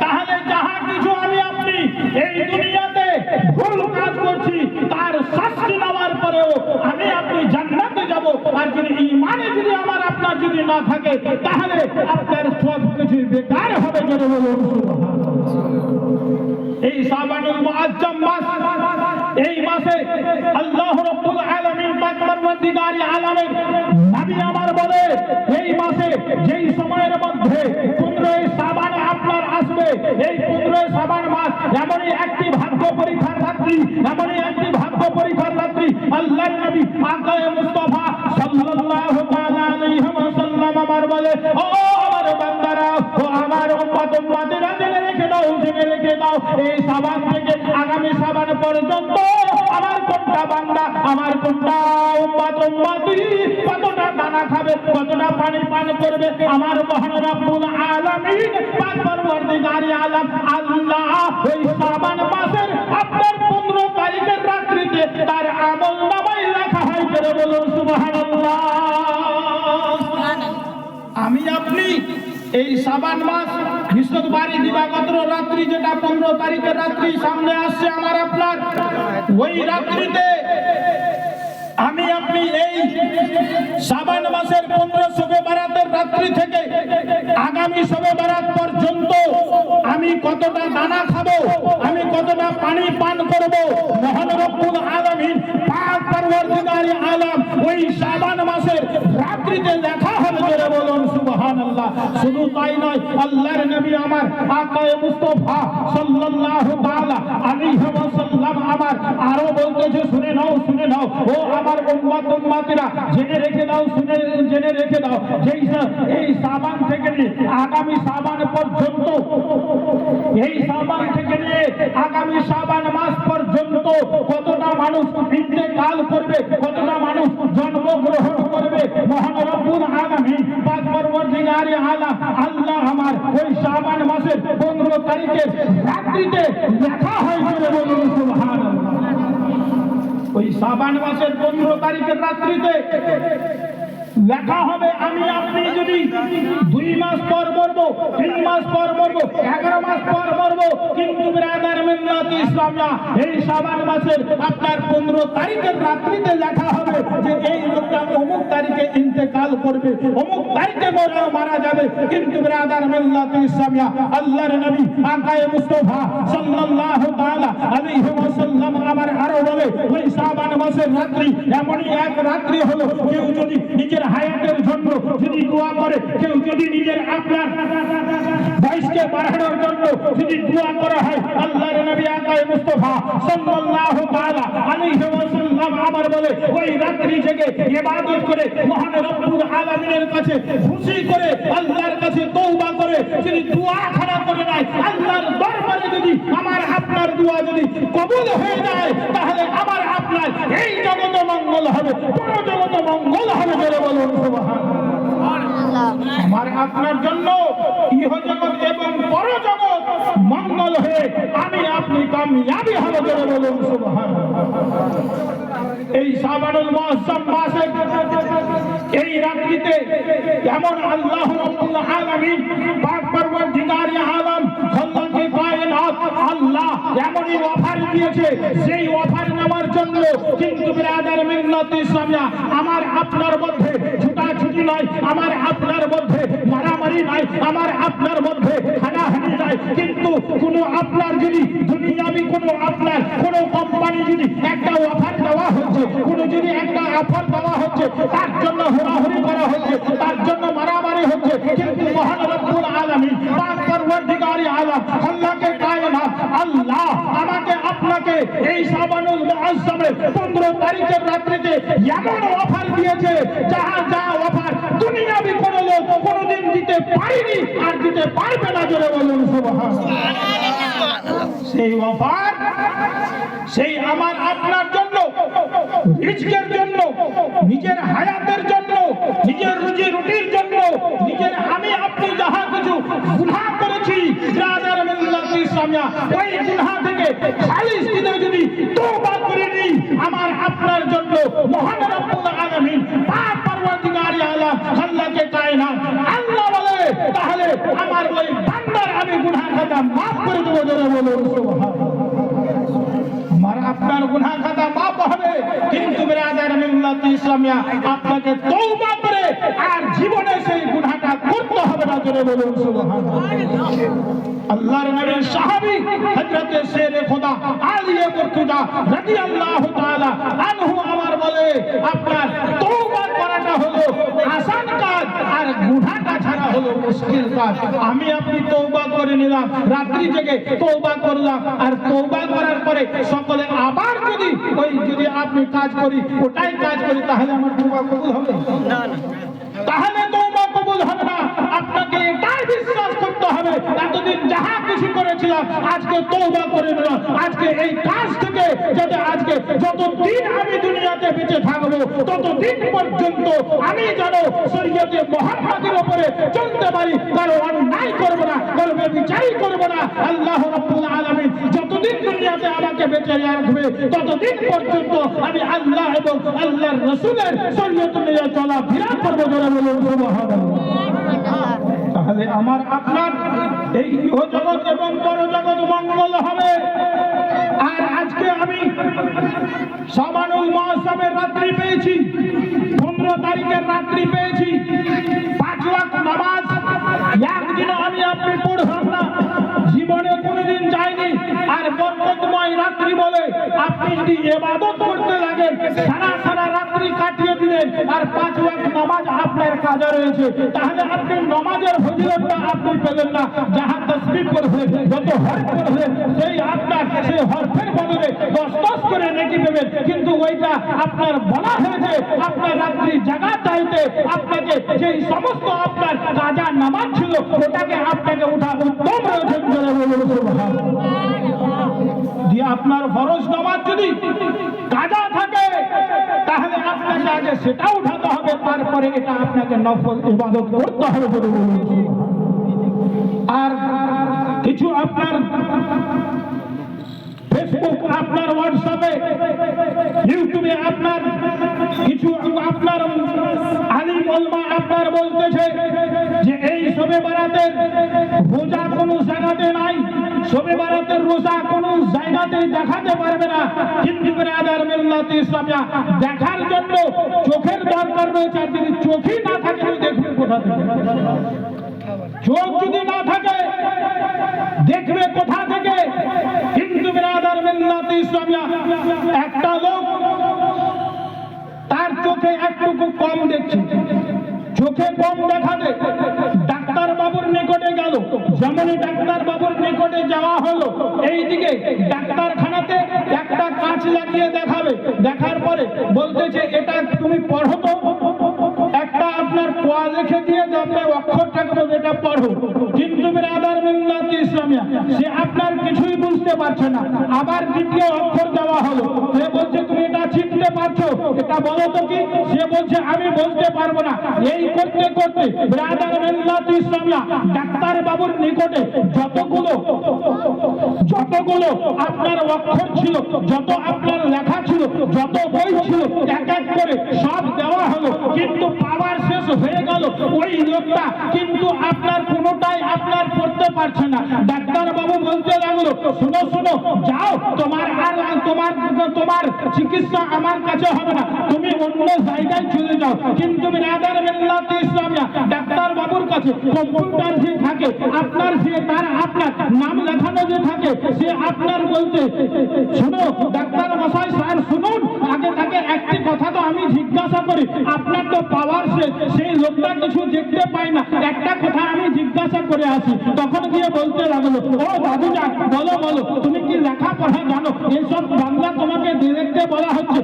S2: তাহলে যাহা কিছু আমি আপনি এই দুনিয়াতে ভুল কাজ করছি তার শাস্তি নেওয়ার পরেও আমি আপনি জান্নাতে যাব। আর যদি ঈমানে যদি আমার আপনার যদি না থাকে তাহলে আপনার সব কিছু বেকার হবে। জোরে বলুন সুবহানাল্লাহ। এই শাবানুল মুআজ্জাম মাস, এই মাসে আল্লাহ রাব্বুল আলামিন পাক পরওয়ারদিগারে আলামিন নবী আমার বলে এই মাসে যেই সময়ের মধ্যে 15 শাবান আপনার আসবে, এই 15 শাবান মাস এমনই একটি ভাগ্য পরীক্ষার রাত্রি, এমনই একটি ভাগ্য পরীক্ষার রাত্রি। আল্লাহর নবী আকায়ে মুস্তাফা সাল্লাল্লাহু তাআলা আলাইহি ওয়াসাল্লাম আমার বলে, ও আমার বান্দারা, ও আমার উম্মত উম্মতেরা, জেনে জেনে রেখে দাও এই সাবান থেকে আগামী সাবান পর্যন্ত আমার কোনটা বান্দা আমার কোনটা উম্মত উম্মতি কতটা দানা খাবে কতটা পানি পান করবে আমার মহান রব্বুল আলামিন পাক পরওয়ারদিগারে আলম আল্লাহ ওই সাবান মাসের আপনার 15 তারিখের রাত্রিতে তার আমল নামায় লেখা হয় করে বলুন সুবহানাল্লাহ। আমি আপনি এই সাবান মাস বৃহস্পতিবারই দিবাগত রাত্রি যেটা 15 তারিখের রাত্রি সামনে আসছে আমার আপনার ওই রাত্রিতে আমি আপনি এই সাবান মাসের 15 শবে বারাতের রাত্রি থেকে আগামী শবে বারাত পর্যন্ত আমি কতটা দানা খাবো আমি কতটা পানি পান করব মহান রব্বুল আলামিন পাক পরওয়ারদিগারে আলম ওই সাবান মাসের রাত্রিতে লেখা হবে জোরে বলুন সুবহানাল্লাহ। শুধু তাই নয় আল্লাহর নবী আমার আকায়ে মুস্তাফা সাল্লাল্লাহু তাআলা আলাইহি ওয়াসাল্লাম আমার আরো বলতেছে শুনে নাও ও আমার উম্মত উম্মতিরা জেনে রেখে দাও জেনে রেখে দাও যেই এই সাবান থেকে নিয়ে আগামী সাবান পর্যন্ত এই সাবান থেকে নিয়ে আগামী সাবান মাস পর্যন্ত কতটা মানুষ ইন্তেকাল করবে কতটা মানুষ জন্মগ্রহণ করবে মহান রব্বুল আলামিন পাক পরওয়ারদিগারে আলম আল্লাহ আমার ওই সাবান মাসের 15 তারিখের রাত্রিতে লেখা হয় বলে বলুন সুবহানাল্লাহ। ওই সাবান মাসের 15 তারিখের রাত্রিতে লেখা হবে আমি আপনি যদি 2 মাস পর মরবো 3 মাস পর মরবো 11 মাস পর মরবো কিন্তু ব্রাদার মিল্লাত ইসলামিয়া এই সাবান মাসের আপনার 15 তারিখের রাত্রিতে লেখা হবে যে এই লোকটা অমুক তারিখে ইন্তেকাল করবে অমুক তারিখে মারা যাবে কিন্তু ব্রাদার মিল্লাত ইসলামিয়া আল্লাহর নবী আকায়ে মুস্তাফা সাল্লাল্লাহু তাআলা আলাইহি ওয়াসাল্লাম আমার আরো বলে ওই সাবান মাসের রাত্রি এমনই এক রাত্রি হলো কেউ যদি নিজের হায়াতের জন্য যদি দোয়া করে কেউ যদি নিজের আপনার বয়সকে বাড়ানোর জন্য যদি দোয়া করা হয় আল্লাহর নবী আকায়ে মুস্তাফা সাল্লাল্লাহু তাআলা আলাইহি ওয়াসাল্লাম আমার বলে ওই রাত্রি জেগে ইবাদত করে মহান রব্বুল আলামিনের কাছে খুশি করে আল্লাহর কাছে তওবা করে যদি দোয়া খারাপ করে নাই আল্লাহর দরবারে যদি আমার আপনার দোয়া যদি কবুল হয়ে যায় তাহলে আমার আপনার এই জগতে মঙ্গল হবে পুরো জগতে মঙ্গল হবে বলে বলুন সুবহানাল্লাহ। আমার আপনার জন্য ইহজগৎ এবং পরজগৎ মঙ্গল হয়ে আমি আপনি কামিয়াবি হবে বলে বলুন সুবহানাল্লাহ। এই শাবানুল মুআজ্জাম মাসে এই রাত্রিতে এমন আল্লাহ রাব্বুল আলামিন পাক পরওয়ারদিগারে আলম খলকে কায়নাত আল্লাহ এমনই অফার দিয়েছে সেই অফার নেওয়ার জন্য কিন্তু ব্রাদার মিল্লাত ইসলামিয়া আমার আপনার মধ্যে ছুটাছুটি নাই আমার আপনার মধ্যে মারামারি নাই আমার আপনার মধ্যে হানাহানি নাই কিন্তু কোনো আপনার যদি দুনিয়াবি কোনো আপনার কোনো কোম্পানি যদি একটা অফার দেওয়া হচ্ছে কোনো যদি একটা অফার দেওয়া হচ্ছে তার জন্য হুড়াহুড়ি করা হচ্ছে তার জন্য মারামারি হচ্ছে কিন্তু মহান রব্বুল আলামিন পাক পরওয়ারদিগারে আলম আল্লাহকে কায়নাত আল্লাহ আমাকে আপনাকে এই শাবানুল মুআজ্জামের 15 তারিখের রাত্রিতে এমন অফার দিয়েছে যা অফার দুনিয়াবি কোনো লোক কোনোদিন দিতে পারেনি আর দিতে পারবে না জোরে বলুন সুবহানাল্লাহ। সেই অফার সেই আমার আপনার জন্য রিজকের জন্য নিজের হায়াতের জন্য নিজের রুজি রুটির জন্য নিজের আমি আপনি যাহা কিছু গুনাহ করেছি ব্রাদার মিল্লাত ইসলামিয়া ওই গুনাহ থেকে খালিস দিলে যদি তওবা করে নিই আমার আপনার জন্য মহান রব্বুল আলামিন পাক পরওয়ারদিগারে আলম আল্লাহকে কায়নাত আল্লাহ বলে তাহলে আমার ওই বান্দার আমি গুনাহ খাতা maaf করে দেব জোরে বলুন সুবহানাল্লাহ। আমার আপনার গুনাহ খাতা maaf হবে কিন্তু ব্রাদার মিল্লাত ইসলামিয়া আপনাকে তওবা করে আর জীবনে সেই গুনাহটা করতে হবে না জোরে বলুন সুবহানাল্লাহ। আল্লাহর নবীর সাহাবী হযরত শেরে খোদা আলী মুর্তজা রাদিয়াল্লাহু তাআলা আনহু আমার বলে আপনার তওবা করাটা হলো আসান কাজ আর গুনাহটা ছাড়া হলো মুশকিল কাজ। আমি আপনি তওবা করে নিলাম রাত্রি জেগে তওবা করলাম আর তওবা করার পরে সকলে আবার যদি আপনি কাজ করি ওটাই কাজ করি তাহলে আমার তওবা কবুল হবে না তাহলে তওবা কবুল হবে না। আপনার আমাকে এটাই বিশ্বাস করতে হবে এতদিন যাহা কিছু করেছিলাম আজকে তওবা করে নিলাম। আজকে এই কাজ থেকে যাতে আজকে যতদিন আমি দুনিয়াতে বেঁচে থাকবো ততদিন পর্যন্ত আমি যেন শরীয়তে মুহাম্মাদের উপরে চলতে পারি, কারো অন্যায় করব না, কারো ব্যভিচারই করব না। আল্লাহ রাব্বুল আলামিন যতদিন দুনিয়াতে আমাকে বেঁচে রাখবে ততদিন পর্যন্ত আমি আল্লাহ এবং আল্লাহর রাসূলের শরীয়ত নিয়ে চলাফেরা করব। যারা বলুন সুবহানাল্লাহ। তাহলে আমার আপনার এই ইহজগৎ এবং পরজগৎ মঙ্গল হবে। আর আজকে আমি শাবানুল মুআজ্জমের রাত্রি পেয়েছি, 15 তারিখের রাত্রি পেয়েছি। 5 ওয়াক্ত নামাজ একদিনও আমি আপনি পড়লাম না, জীবনে কোনোদিন যায়নি। আর বরকতময় রাত্রি বলে আপনি যদি ইবাদত করতে লাগেন সারা সারা রাত্রি কাটিয়ে দিলেন আর 5 ওয়াক্ত নামাজ আপনার কাজে রয়েছে, তাহলে আপনি নামাজের ফজিলতটা আপনি পেলেন না। যাহা তাসবিহ করবেন, যত হরফ করবেন সেই আপনার সেই হরফের বদলে 10 করে নেকি পাবেন। কিন্তু ওইটা আপনার বলা হয়েছে আপনার রাত্রি জাগা চাইতে আপনাকে যেই সমস্ত আপনার কাজা নামাজ ছিল ওটাকে আপনাকে উঠা উত্তম রয়েছে। যে আপনার ফরজ নামাজ যদি কাজা থাকে তাহলে আপনাকে আগে সেটা উঠাতে হবে, তারপরে এটা আপনাকে নফল ইবাদত করতে হবে বলে বলুন। আর কিছু আপনার ফেসবুক, আপনার হোয়াটসঅ্যাপে, ইউটিউবে আপনার কিছু আপনার আলিম ওলামা আপনার বলতেছে যে এই শবে বারাতের রোজা কোনো জায়গাতে নাই, শবে বারাতের রোজা কোনো জায়গাতে দেখাতে পারবে না। কিন্তু বিরাদার মিল্লাত ইসলামিয়া দেখার জন্য চোখের দরকার রয়েছে। আর যদি চোখই না থাকে দেখবে কোথা থেকে? চোখ যদি না থাকে দেখবে কোথা থেকে? কিন্তু বিরাদার মিল্লাত ইসলামিয়া একটা লোক তার চোখে একটুকু কম দেখছে, চোখে কম দেখাতে ডাক্তার বাবুর নিকটে গেল। যেমনই ডাক্তার বাবুর নিকটে যাওয়া হলো, এইদিকে ডাক্তারখানাতে একটা কাঁচ লাগিয়ে দেখাবে, দেখার পরে বলতেছে এটা তুমি পড়ো তো, একটা আপনার কোয়া লিখে দিয়ে আপনি অক্ষরটাকে এটা পড়ো। কিন্তু বিরাদার মিল্লাত ইসলামিয়া সে আপনার কিছুই বুঝতে পারছে না। আবার দ্বিতীয় অক্ষর দেওয়া হলো, সে বলছে তুমি এটা চিনতে পারছো, এটা বলো তো কি? সে বলছে আমি বলতে পারবো না। এই করতে করতে বিরাদার মিল্লাত ইসলামিয়া ডাক্তার বাবুর নিকটে যতগুলো আপনার অক্ষর ছিল, যত আপনার লেখা ছিল, যত বই ছিল এক এক করে সব দেওয়া হলো। কিন্তু পাওয়ার শেষ হয়ে গেল ওই লোকটা কিন্তু আপনার কোনোটাই আপনার পড়তে পারছে না। ডাক্তার বাবু বলতে লাগলো শুনো শুনো, যাও তোমার আর তোমার চিকিৎসা আমার কাছে হবে না, তুমি অন্য জায়গায় চলে যাও। কিন্তু বিরাদার মিল্লাত ইসলামিয়া ডাক্তার বাবুর কাছে কম্পিউটার যে থাকে আপনার, যে তার আপনার নাম লেখানো যে থাকে, সে আপনার বলতে শুনো ডাক্তার মশাই স্যার শুনুন, আগে তাকে একটি কথা তো আমি জিজ্ঞাসা করি, আপনার তো পাওয়ার সেই লোকটা কিছু দেখতে পাই না, একটা কথা আমি জিজ্ঞাসা করে আসি। তখন গিয়ে বলতে লাগলো ও বাবু যান, বলো বলো তুমি কি লেখাপড়া জানো? এইসব বাংলা তোমাকে দেখতে বলা হচ্ছে,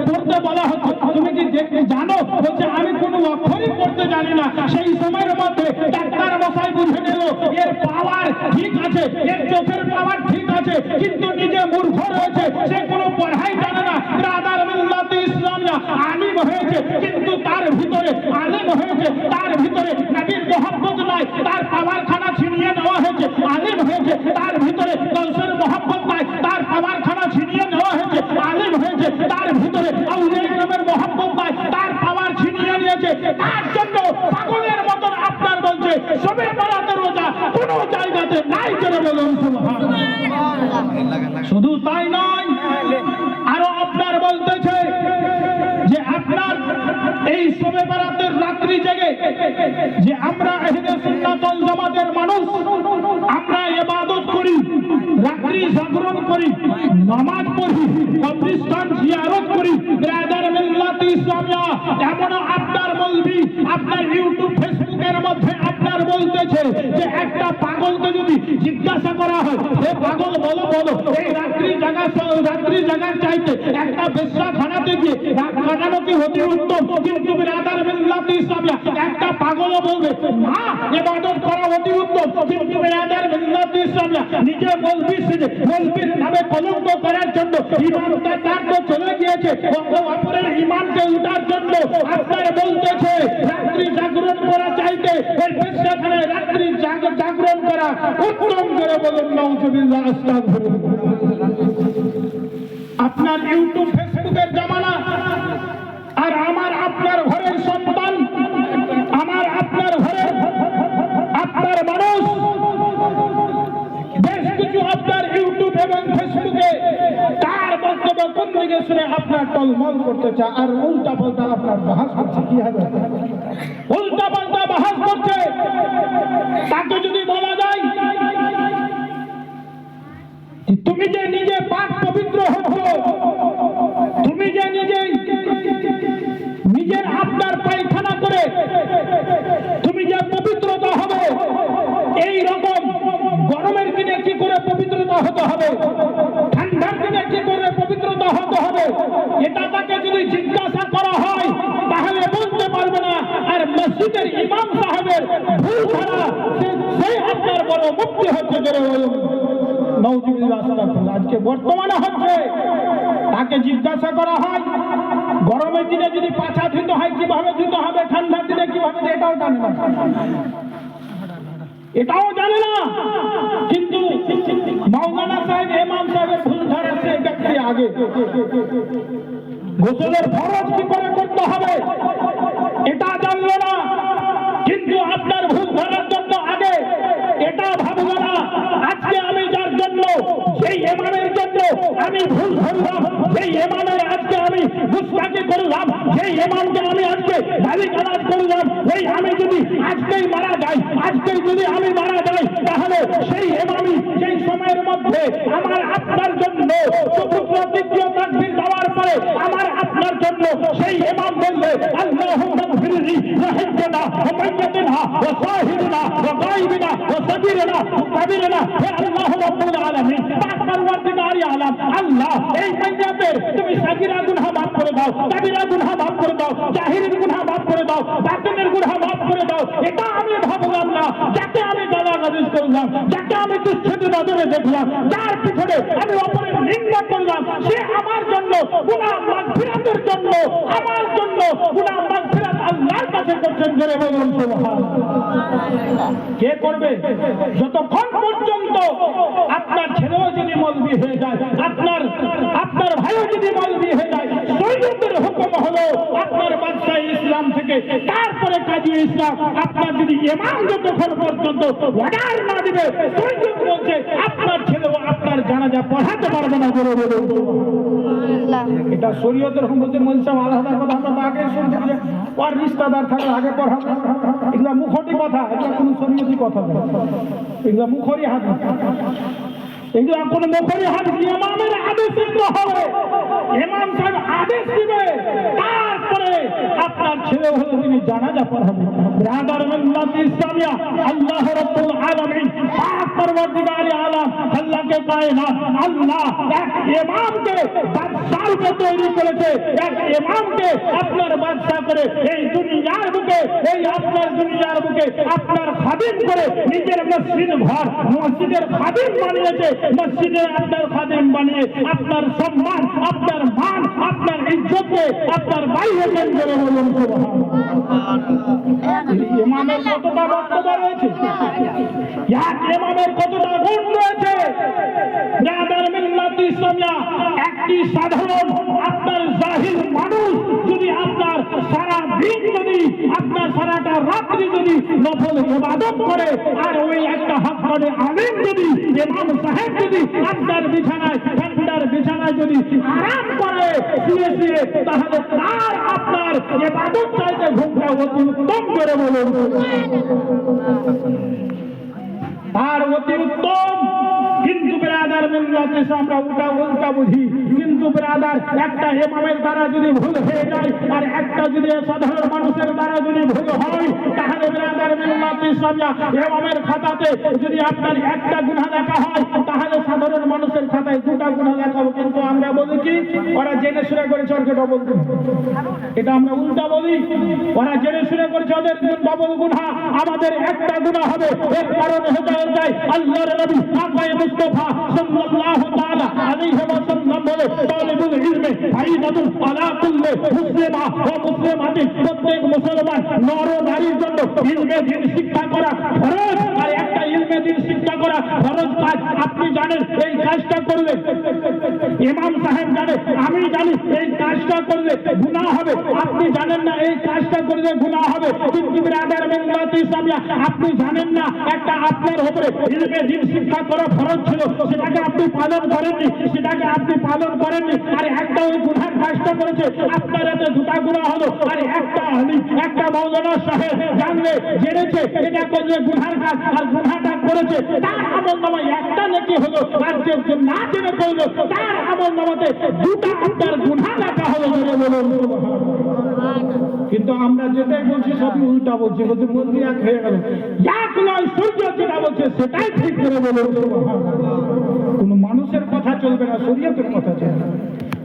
S2: পড়তে বলা হচ্ছে, তুমি কি দেখতে জানো? বলছে আমি কোনো অক্ষরই পড়তে জানি না। সেই সময়ের মধ্যে ডাক্তার মশাই বুঝে নিল এর পাওয়ার ঠিক আছে, এর চোখের পাওয়ার ঠিক আছে, কিন্তু নিজে মূর্খ রয়েছে, সে কোনো পড়াই জানে না। বিরাদার মিল্লাত ইসলামিয়া আলিম হয়েছে কিন্তু তার ভিতরে আলিম হয়েছে, তার ভিতরে নবীর মোহাম্মত নাই, তার পাওয়ার খানা ছিনিয়ে নেওয়া হয়েছে। আলিম হয়েছে তার ভিতরে গৌসের মোহাম্মত নাই, তার পাওয়ার খানা ছিনিয়ে নেওয়া হয়েছে। আলিম হয়েছে তার ভিতরে আউলিয়া ইকরামের মোহাম্মত নাই, তার পাওয়ার ছিনিয়ে নিয়েছে। তার জন্য পাগলের মতন আপনার বলছে শবে বরাতের রোজা কোনো জায়গাতে নাই। করে বলুন সুবহানাল্লাহ। শুধু তাই নয়, আরো আপনার বলতেছে যে আপনার এই শবে বরাতের রাত্রি জেগে যে আমরা আহলে সুন্নাত ওয়াল জামাতের মানুষ আমরা ইবাদত করি, রাত্রি জাগরণ করি, নামাজ পড়ি, কবরস্থান জিয়ারত করি। বিরাদার মিল্লাত ইসলামিয়া এমন আপনার বলবি আপনার ইউটিউব ফেসবুকের মধ্যে আপনার বলতেছে যে একটা পাগলকে যদি জিজ্ঞাসা করা হয়, হে পাগল বলো বলো এই রাত্রি জাগার চাইতে একটা বেশ্যাখানাতে গিয়ে রাত কাটানো কি অতি উত্তম? কিন্তু বিরাদার মিল্লাত ইসলামিয়া একটা পাগলও বলবে না ইবাদত করা অতি উত্তম। কিন্তু বিরাদার মিল্লাত ইসলামিয়া নিজে মৌলবি সেজে মৌলবির নামে কলঙ্ক করার জন্য ইমানটা তার তো চলে গিয়েছে, অপরের ইমানকে উঠার জন্য আপনার বলতেছে রাত্রি জাগরণ করা চাইতে এই বেশ্যাখানায় রাত্রি জাগরণ করা উত্তম করে বলুন নাউজুবিল্লাহ আস্তাগফিরুল্লাহ। আপনার ইউটিউব ফেসবুকের জামানা, আর আমার আপনার ঘরের সন্তান, আমার আপনার ঘরের আপনার মানুষ বেশ কিছু আপনার ইউটিউব এবং ফেসবুকে তার বক্তব্য কোন দিকে শুনে আপনার টলমল করতে চায় আর উল্টা পাল্টা আপনার বাহাস করছে। কি হবে? উল্টা পাল্টা বাহাস করছে। তাকে যদি বলা যায় তুমি যে নিজে পাক পবিত্র হচ্ছ, তুমি যে নিজের আপনার পায়খানা করে তুমি যে পবিত্রতা হবে, এই রকম গরমের দিনে কি করে পবিত্রতা হতে হবে, ঠান্ডার দিনে কি করে পবিত্রতা হতে হবে, এটা তাকে যদি জিজ্ঞাসা করা হয় তাহলে বলতে পারবে না। আর মসজিদের ইমাম সাহেবের ভুল ধরা সেই আপনার বড় মুক্তি হচ্ছে। আজকে বর্তমানে হচ্ছে, তাকে জিজ্ঞাসা করা হয় গরমের দিনে যদি পাছা ধুতে হয় কিভাবে ধুতে হবে, ঠান্ডার দিনে কিভাবে, এটাও জানে না, এটাও জানে না। কিন্তু মাওলানা সাহেব ইমাম সাহেবের ভুল ধরা সেই ব্যক্তি আগে গোসলের ফরজ কি করে করতে হবে এটা জানলো না, কিন্তু আপনার ভুল ধরার জন্য আগে এটা ভাবলো না। আজকে আমি যার জন্য সেই ইমামের জন্য আমি ভুল ধরলাম, সেই ইমামের আজকে আমি গুস্তাখি করলাম, সেই ইমামকে আমি আজকে গালিগালাজ করলাম, ওই আমি যদি আজকেই মারা যাই, আজকেই যদি আমি মারা যাই, তাহলে সেই ইমামই সেই সময়ের মধ্যে আমার আপনার জন্য চতুর্থ তৃতীয় তাকবীর দেওয়ার পরে আমার আপনার জন্য সেই ইমাম বলবে আল্লাহুম্মা গফিরলি লিহাইয়িনা ওয়া মাইয়িতিনা ওয়া শাহিদিনা ওয়া গায়বিনা ওয়া সাগীরিনা ওয়া কাবীরিনা হে আল্লাহ রাব্বুল আলামিন পাক পরওয়ারদিগার আলাম। আল্লাহ এই মাইয়াতের তুমি সাগীরা গুনাহ মাফ করে দাও, কাবীরা গুনাহ মাফ করে দাও, জাহিরের গুনাহ মাফ করে দাও, বাতিনের গুনাহ মাফ করে দাও। এটা আমি ভাবলাম না, যাকে আমি গালাগালিজ করলাম, যাকে আমি দুষ্কৃতি নজরে দেখলাম, যার পিছনে আমি অপরের নিন্দা করলাম, সে আমার জন্য গুনাহ মাগফিরাতের জন্য আমার জন্য গুনাহ মাগফিরাত আল্লাহর কাছে করছেন। জোরে বলুন সুবহানাল্লাহ। কে করবে? যতক্ষণ পর্যন্ত আপনার ছেলেও যদি মৌলবি হয়ে যায়, আপনার ভাইও যদি মৌলবি হয়ে যায়, শরীয়তের হুকুম হলো আপনার বাদশাহ ইসলাম থেকে তারপরে কাজী ইসলাম, আপনার যদি ইমাম যতক্ষণ পর্যন্ত অর্ডার না দিবে, শরীয়ত বলছে আপনার ছেলেও আপনার জানাজা পড়াতে পারবে না। জোরে বলুন সুবহানাল্লাহ। এটা শরীয়তের হুকুম বলছে। মৌলবি সাহেব আলাদার কথা আমরা আগে শুনতে যে ওর রিশতেদার থাকলে আগে পড়াবে, এগুলা মুখটি কথা, এটা কোনো শরীয়তি কথা না, এগুলা মুখরি হাদিস, এগুলা কোনো মুখরি হাদিস। ইমামের আদেশ দিতে হবে, ইমাম সাহেব আদেশ দিবে, তারপরে আপনার ছেলে হলে তিনি জানাজা পড়াবেন। বিরাদার মিল্লাত ইসলামিয়া, আল্লাহ রাব্বুল আলামিন পাক পরওয়ারদিগার আলাম, আল্লাহকে কায়নাত, আল্লাহ এক ইমামকে বাদশাহ রূপে তৈরি করেছে, এক ইমামকে আপনার বাদশাহ করে এই দুনিয়ার বুকে, এই আপনার দুনিয়ার বুকে আপনার খাদিম করে নিজের মসজিদ ঘর মসজিদের খাদিম বানিয়েছে, মসজিদের আপনার খাদিম বানিয়ে আপনার সম্মান, আপনার মান, আপনার ইজ্জতকে আপনার বাইরে বের করে বলুন সুবহানাল্লাহ। ইমামের কতটা বক্তব্য রয়েছে, এক ইমামের কতটা গুণ রয়েছে। বিরাদার মিল্লাত ইসলামিয়া, একটি সাধারণ আপনার জাহিল মানুষ যদি আপনার সারা দিন যদি আপনার সারাটা রাত্রি যদি নফল ইবাদত করে, আর ওই একটা হাত করে আলেম যদি ইমাম সাহেব যদি আপনার বিছানায় ঠান্ডার বিছানায় যদি আরাম করে শুয়ে শুয়ে, তাহলে তার আপনার ইবাদত চাইতে ঘুমটা অতি উত্তম করে বলুন, তার অতি উত্তম। কিন্তু বিরাদার মিল্লাতে আমরা উল্টা উল্টা বুঝি, কিন্তু ব্রাদার একটা ইমামের দ্বারা যদি ভুল হয়ে যায় আর একটা যদি সাধারণ মানুষের দ্বারা যদি ভুল হয়, তাহলে ব্রাদার মিল্লাতে ইসলামিয়া ইমামের খাতাতে যদি আপনার একটা গুনাহ লেখা হয়, তাহলে সাধারণ মানুষের খাতায় দুটা গুনাহ লেখা হবে। কিন্তু আমরা বলি কি, ওরা জেনে শুনে করেছে ওকে ডবল গুনাহ, এটা আমরা উল্টা বলি। ওরা জেনে শুনে করেছে ওদের ডবল গুনাহ, আমাদের একটা গুনাহ হবে। এর কারণ হতে যায় আল্লাহর নবী আকায়ে মুস্তাফা সাল্লাল্লাহু তাআলা আলাইহি ওয়াসাল্লাম বলে, তালিবুল ইলমি ফারিদাতুন আলা কুল্লি মুসলিমা ওয়া মুসলিমাতিন, প্রত্যেক মুসলমান নর ও নারীর জন্য ইলমে দ্বীন শিক্ষা করা ফরজ। আর একটা ইলমে দ্বীন শিক্ষা করা ফরজ কাজ। আপনি জানেন এই কাজটা করলে, ইমাম সাহেব জানে, আমি জানি এই কাজটা করলে গুনাহ হবে, আপনি জানেন না এই কাজটা করলে গুনাহ হবে। কিন্তু ব্রাদার মিল্লাতে ইসলামিয়া আপনি জানেন না একটা আপনার উপরে ইলমে দ্বীন শিক্ষা করা ফরজ ছিল, সেটাকে আপনি পালন করেননি, সেটাকে আপনি পালন করেননি। আর একটা ওই গুনার কাজটা করেছে, আপনার এতে দুটা গুনাহ হলো। আর একটা আলিম, একটা মাওলানা সাহেব জানলে, জেনেছে এটা করলে গুনার কাজ আর গুনাহটা করেছে, তার আমলনামায় একটা নেকি হলো। আর যে না জেনে করলো তার আমলনামাতে দুটা আপনার গুনাহ লেখা হলো। কিন্তু আমরা যেটাই বলছি সব উল্টা বলছি, বলছি মন্দির এক হয়ে গেল, এক নয় সূর্য যেটা বলছে সেটাই ঠিক করে বলো। কোন মানুষের কথা চলবে না, শরীয়তের কথা চলবে,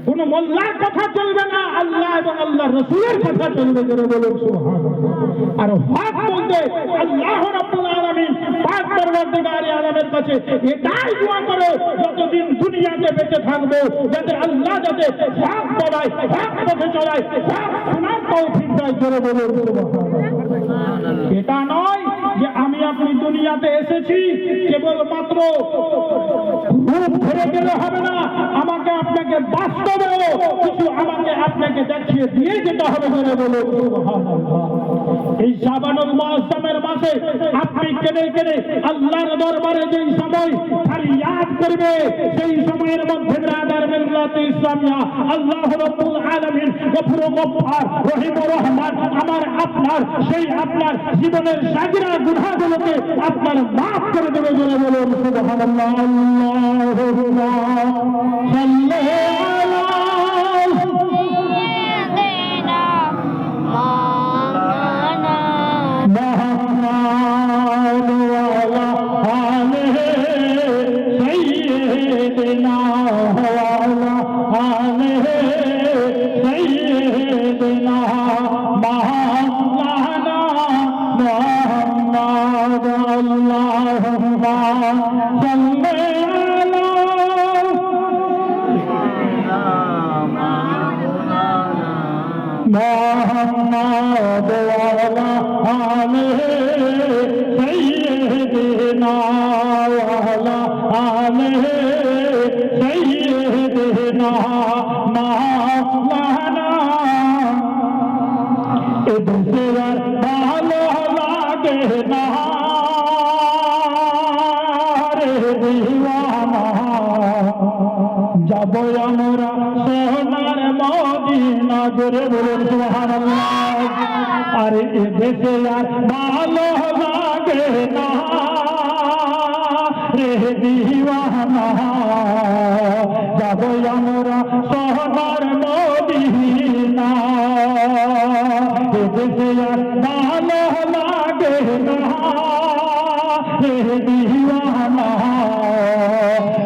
S2: কোন মোল্লার কথা চলবে না, আল্লাহ এবং আল্লাহ রাসূলের কথা চলবে। জোরে বলুন সুবহানাল্লাহ। আর হক বলতে আল্লাহ রাব্বুল আলামিন পাক পরওয়ারদিগার আলমের কাছে এটাই দোয়া করো, যতদিন দুনিয়াতে বেঁচে থাকবো যাতে আল্লাহ যাতে হক বলায়, হক পথে চলায়, হক শোনার তৌফিক দেয়। জোরে বলুন সুবহানাল্লাহ। এটা নয় যে আমি আপনি দুনিয়াতে এসেছি কেবলমাত্র রূপ ধরে গেলে হবে না, আমাকে আপনাকে বাস্তবে কিছু আমাকে আপনাকে দেখিয়ে দিয়ে যেতে হবে। জোরে বলুন সুবহানাল্লাহ। এই শাবানুল মুআজ্জামের মাসে আপনি কেনে কেনে আল্লাহর দরবারে যেই সময় ফরিয়াদ করবে, সেই সময়ের মধ্যে ব্রাদার মিল্লাতে ইসলামিয়া আল্লাহ রাব্বুল আলামিন গফুর গফফার রহিমুর রহমান আমার আপনার সেই আপনার জীবনের সাগিরা গুনাহগুলোকে আপনার মাফ করে দেবে। জোরে বলুন সুবহানাল্লাহ। আল্লাহুম্মা সাল্লি আলা যাবো আমরা সোনার মদিনা। জোরে বলুন সুবহানাল্লাহ। আরে এ দেশে আর ভালো লাগে না রে দিওয়ানা, যাবো আমরা সোনার মদিনা। এ দেশে আর ভালো লাগে না রে দিওয়ানা,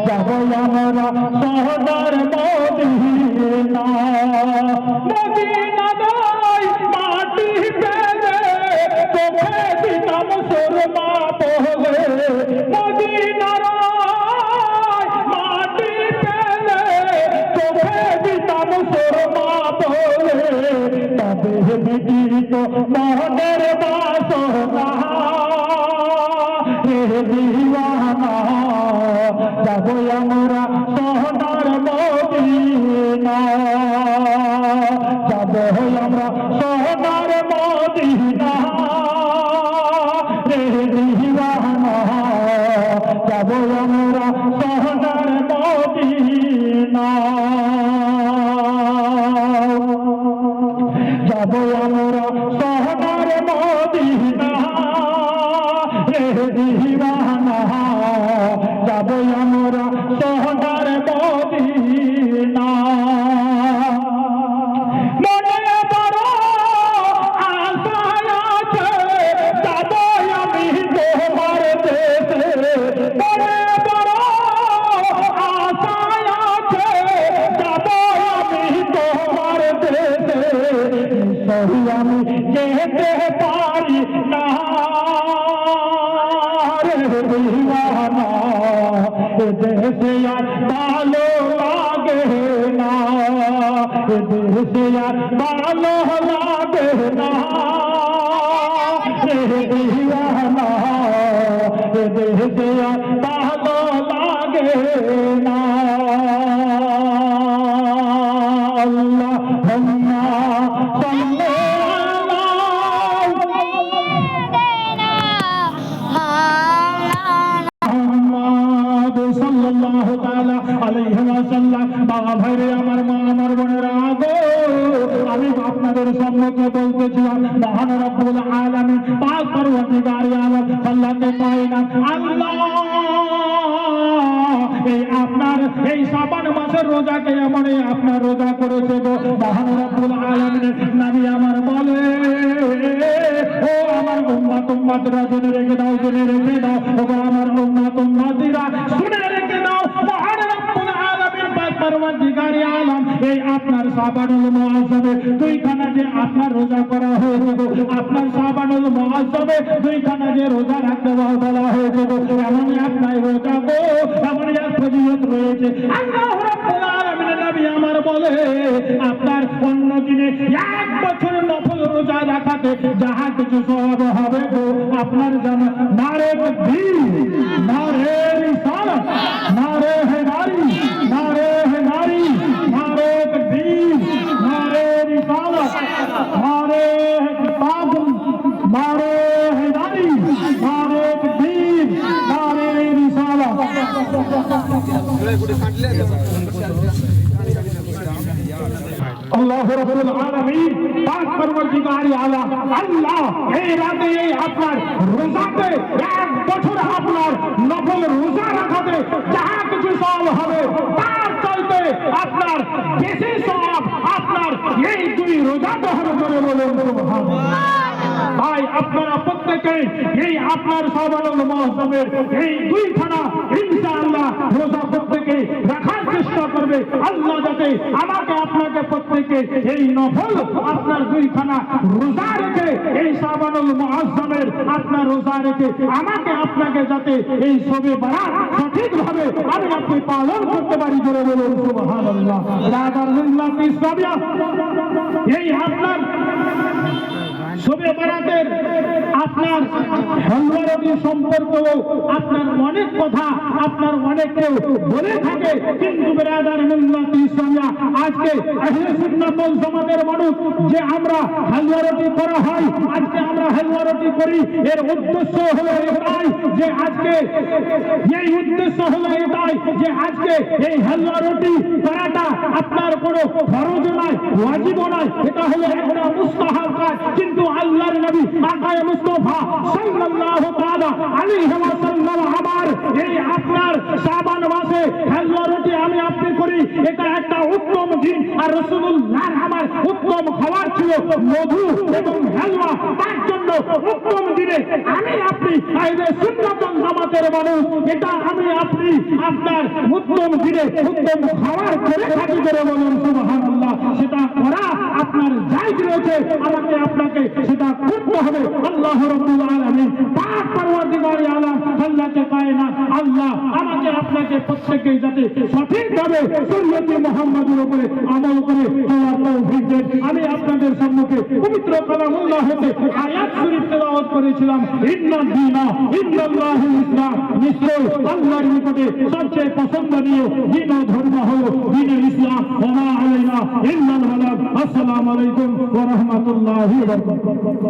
S2: যাবো আমরা সোনার মদিনা। মদিনা নয় মাটি পেলে তোকে দিতাম সুরমা বলে, মদিনা নয় মাটি পেলে তোকে দিতাম সুরমা বলে, তবে বিদিত মনের বাসনা রে দিওয়ানা, যাবো আমরা সোনার মদিনা, যাবো আমরা সোনার মদিনা রে দিওয়ানা, যাবো আমরা সোনার মদিনা, যাবো আমরা সোনার মদিনা রে দিওয়ানা, যাবো আমরা সোনার
S1: দেশে আর ভালো লাগে না, এ দেশে আর ভালো লাগে না, এ দিওয়ানা, এ দেশে আর ভালো লাগে না। আল্লাহুম্মা সাল্লি সাল্লাল্লাহু তাআলা আলাইহি ওয়াসাল্লাম। বাবা ভাইরে আমার, মা আমার বোনেরা গো, আমি আপনাদের সম্মুখে বলতেছিলাম মহান রব্বুল আলামিন পাক পরওয়ারদিগার আলম আল্লাহকে কায়নাত আল্লাহ এই আপনার এই শাবান মাসের রোজাকে এমন আপনার রোজা করেছে গো। মহান রব্বুল আলামিনের নবী আমার বলে, ও আমার উম্মত উম্মতরা জেনে রেখে দাও, জেনে রেখে দাও, ও আমার উম্মত উম্মতিরা শুনে রেখে দাও, মহান রব্বুল আলামিন পাক পরওয়ারদিগার আলম এই আপনার শাবানুল মুআজ্জমে দুইখানা যে আপনার রোজা করা হয়েছে গো, আপনার শাবানুল মুআজ্জমে দুইখানা যে রোজা রাখতে বলা হয়েছে গো, এমন আপনার রোজা গো, এমন এক ফজিলত রয়েছে। আল্লাহ রাব্বুল আলামিনের নবী আমার বলে, আপনার অন্য দিনে এক বছর নফল রোজা রাখাতে যাহা কিছু সওয়াব হবে গো, আপনার জানা নারে তাকবীর, নারে রিসালাত, নারে হেদারি, নারে হেদারি, নারে তাকবীর, নারে রিসালাত, নারে তাকবীর, নারে হেদারি, নারে তাকবীর, নারে রিসালাত। আল্লাহ রাব্বুল আলামিন পাক পরওয়ারদিগার আলম আল্লাহ এই রাতে এই আপনার রোজাতে এক বছর আপনার নফল রোজা রাখাতে যাহা কিছু সওয়াব হবে তার চাইতে আপনার বেশি সওয়াব আপনার এই দুই রোজাতে হবে বলে বলেন সুবহানাল্লাহ। ভাই আপনারা প্রত্যেকে এই আপনার শাবানুল মুআজ্জমের এই দুইখানা ইনশাআল্লাহ রোজা প্রত্যেকে রাখার চেষ্টা করবে। আল্লাহ যাতে আমাকে আপনাকে প্রত্যেকে এই নফল আপনার দুইখানা রোজা রেখে এই শাবানুল মুআজ্জমের আপনার রোজা রেখে আমাকে আপনাকে যাতে এই শবে বারাত সঠিকভাবে আমি আপনি পালন করতে পারি বলে বলুন সুবহানাল্লাহ। রাদারুল্লাহ ইসলামিয়া এই আপনার শবে বারাতের আপনার হালওয়ারদি সম্পর্কেও আপনার অনেক কথা আপনার অনেক কেউ বলে থাকে, কিন্তু বিরাদারুল্লাহ ইসলামিয়া আজকে আহলে সুন্নাত ওয়াল জামাতের মানুষ যে আমরা হালওয়ারদি করা হয়, আজকে আমরা হালওয়ারদি করি, এর উদ্দেশ্য হলো এটাই যে আজকে এই উদ্দেশ্য হলো এটাই যে আজকে এই হালওয়ারদি করাটা আপনার কোনো ফরজ নয়, ওয়াজিব নয়, এটা হলো একটা মুস্তাহাব কাজ। কিন্তু আল্লাহর নবী আকায়ে মুস্তাফা সাল্লাল্লাহু তাআলা আলাইহি ওয়াসাল্লাম আমার এই আপনার শাবান মাসে হালুয়া রুটি আমি আপনি করি, এটা একটা উত্তম দিন। আর রাসূলুল্লাহর আমার উত্তম খাবার ছিল মধু এবং হালুয়া, তার জন্য উত্তম দিনে আমি আপনি আহলে সুন্নাত ওয়াল জামাতের মানুষ এটা আমি আপনি আপনার উত্তম দিনে উত্তম খাবার করে থাকি করে বলুন সুবহানাল্লাহ। সেটা করা আপনার জায়েজ রয়েছে, আমাকে আপনাকে সেটা করতে হবে। আল্লাহ রাব্বুল আলামিন পাক পরওয়ারদিগার আলম আল্লাহকে কায়নাত আল্লাহ আমাকে আপনাকে প্রত্যেককে যাতে সঠিকভাবে শরীয়তে মুহাম্মাদের উপরে আমল করে চলার তৌফিক দেন। আমি আপনাদের সম্মুখে পবিত্র কালামুল্লাহ হতে আয়াত শরীফ তেলাওয়াত করেছিলাম, ইন্নাদ দীনা ইন্দাল্লাহিল ইসলাম, নিশ্চয় আল্লাহর নিকটে সবচেয়ে পছন্দনীয় দিন ও ধর্ম হলো দ্বীনে ইসলাম। ওয়া মা আলাইনা ইল্লাল বালাগ। আসসালামু আলাইকুম ওয়া রাহমাতুল্লাহি ওয়া বারাকাতুহু।